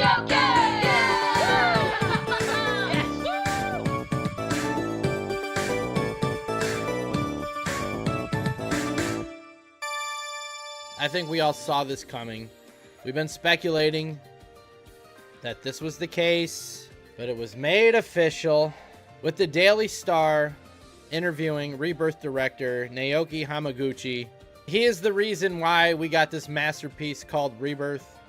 video game! I think we all saw this coming. We've been speculating that this was the case, but it was made official with the Daily Star interviewing Rebirth Director Naoki Hamaguchi. He is the reason why we got this masterpiece called Rebirth.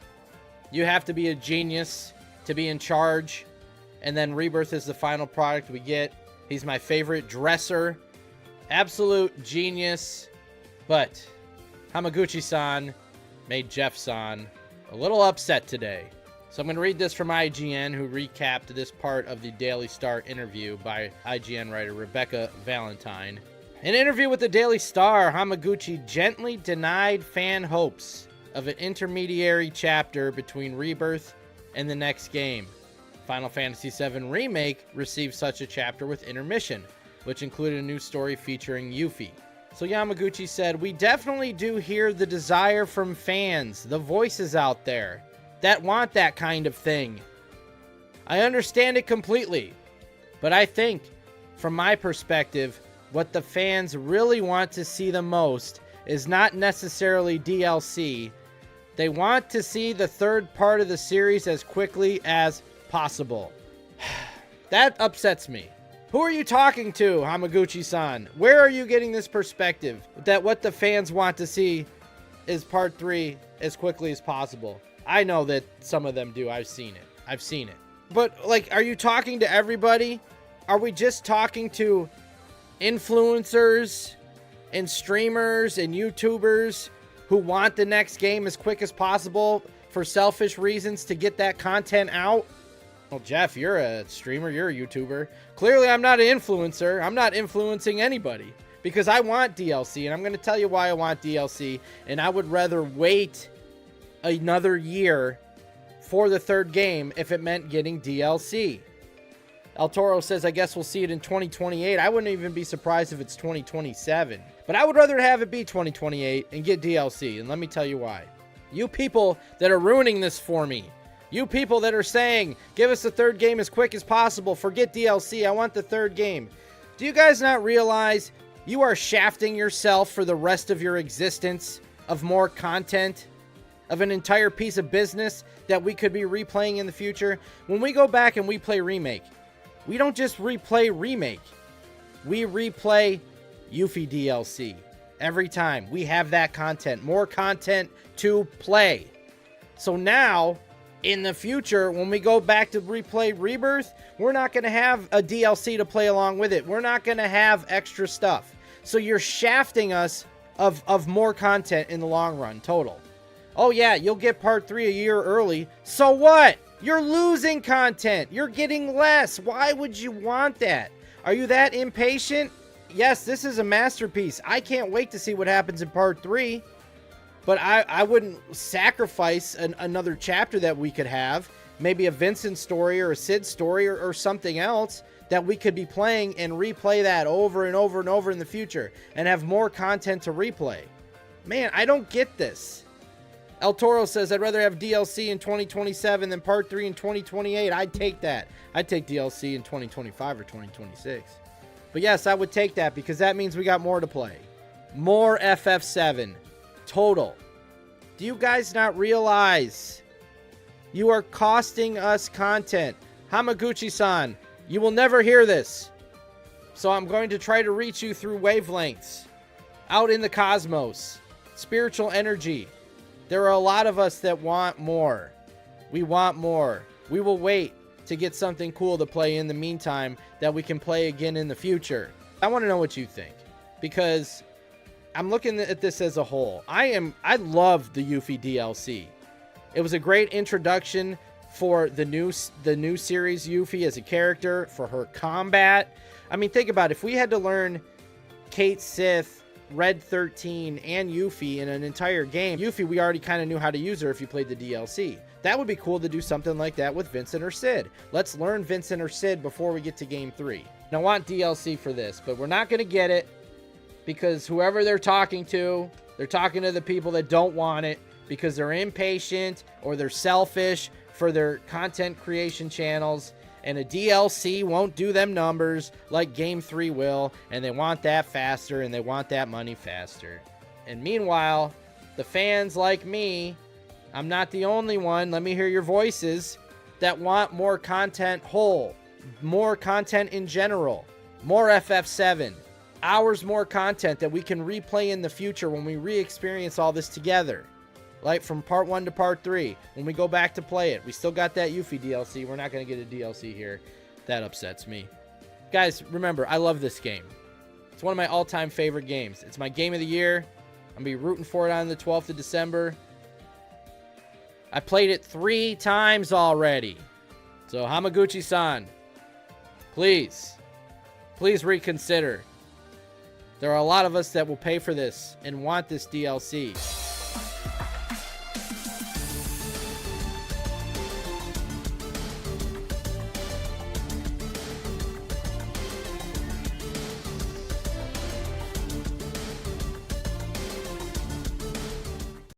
You have to be a genius to be in charge, and then Rebirth is the final product we get. He's my favorite dresser. Absolute genius. But Hamaguchi-san made Jeff-san a little upset today. So I'm going to read this from IGN, who recapped this part of the Daily Star interview by IGN writer Rebecca Valentine. In an interview with the Daily Star, Hamaguchi gently denied fan hopes of an intermediary chapter between Rebirth and the next game. Final Fantasy VII Remake received such a chapter with intermission, which included a new story featuring Yuffie. So Yamaguchi said, "We definitely do hear the desire from fans, the voices out there, that want that kind of thing. I understand it completely, but I think, from my perspective, what the fans really want to see the most is not necessarily DLC. They want to see the third part of the series as quickly as possible." That upsets me. Who are you talking to, Hamaguchi-san? Where are you getting this perspective that what the fans want to see is part 3 as quickly as possible? I know that some of them do. I've seen it. But, like, are you talking to everybody? Are we just talking to influencers and streamers and YouTubers who want the next game as quick as possible for selfish reasons to get that content out? Well, Jeff, you're a streamer. You're a YouTuber. Clearly, I'm not an influencer. I'm not influencing anybody because I want DLC, and I'm going to tell you why I want DLC, and I would rather wait another year for the third game if it meant getting DLC. El Toro says, "I guess we'll see it in 2028. I wouldn't even be surprised if it's 2027. But I would rather have it be 2028 and get DLC. And let me tell you why. You people that are ruining this for me, you people that are saying, give us the third game as quick as possible, forget DLC, I want the third game. Do you guys not realize you are shafting yourself for the rest of your existence of more content? Of an entire piece of business that we could be replaying in the future? When we go back and we play Remake, we don't just replay Remake. We replay Yuffie DLC. Every time we have that content, more content to play. So now, in the future, when we go back to replay Rebirth, we're not going to have a DLC to play along with it. We're not going to have extra stuff. So you're shafting us of more content in the long run, total. Oh yeah, you'll get part 3 a year early. So what? You're losing content. You're getting less. Why would you want that? Are you that impatient? Yes, this is a masterpiece. I can't wait to see what happens in part 3. But I wouldn't sacrifice another chapter that we could have. Maybe a Vincent story or a Sid story or something else that we could be playing and replay that over and over and over in the future and have more content to replay. Man, I don't get this. El Toro says, "I'd rather have DLC in 2027 than part 3 in 2028. I'd take that. I'd take DLC in 2025 or 2026. But yes, I would take that because that means we got more to play. More FF7. Total. Do you guys not realize you are costing us content? Hamaguchi-san, you will never hear this. So I'm going to try to reach you through wavelengths. Out in the cosmos. Spiritual energy. There are a lot of us that want more. We want more. We will wait to get something cool to play in the meantime that we can play again in the future." I want to know what you think, because I'm looking at this as a whole. I love the Yuffie DLC. It was a great introduction for the new series Yuffie as a character, for her combat. I mean, think about it. If we had to learn Cait Sith, Red 13, and Yuffie in an entire game. Yuffie, we already kind of knew how to use her if you played the DLC. That would be cool to do something like that with Vincent or Sid. Let's learn Vincent or Sid before we get to game 3. And I want DLC for this, but we're not going to get it because whoever they're talking to the people that don't want it because they're impatient or they're selfish for their content creation channels, and a DLC won't do them numbers like Game 3 will, and they want that faster, and they want that money faster. And meanwhile, the fans like me, I'm not the only one, let me hear your voices, that want more content whole, more content in general, more FF7, hours more content that we can replay in the future when we re-experience all this together. Like from part 1 to part 3, when we go back to play it. We still got that Yuffie DLC. We're not going to get a DLC here. That upsets me. Guys, remember, I love this game. It's one of my all-time favorite games. It's my game of the year. I'm going to be rooting for it on the 12th of December. I played it 3 times already. So Hamaguchi-san, please reconsider. There are a lot of us that will pay for this and want this DLC.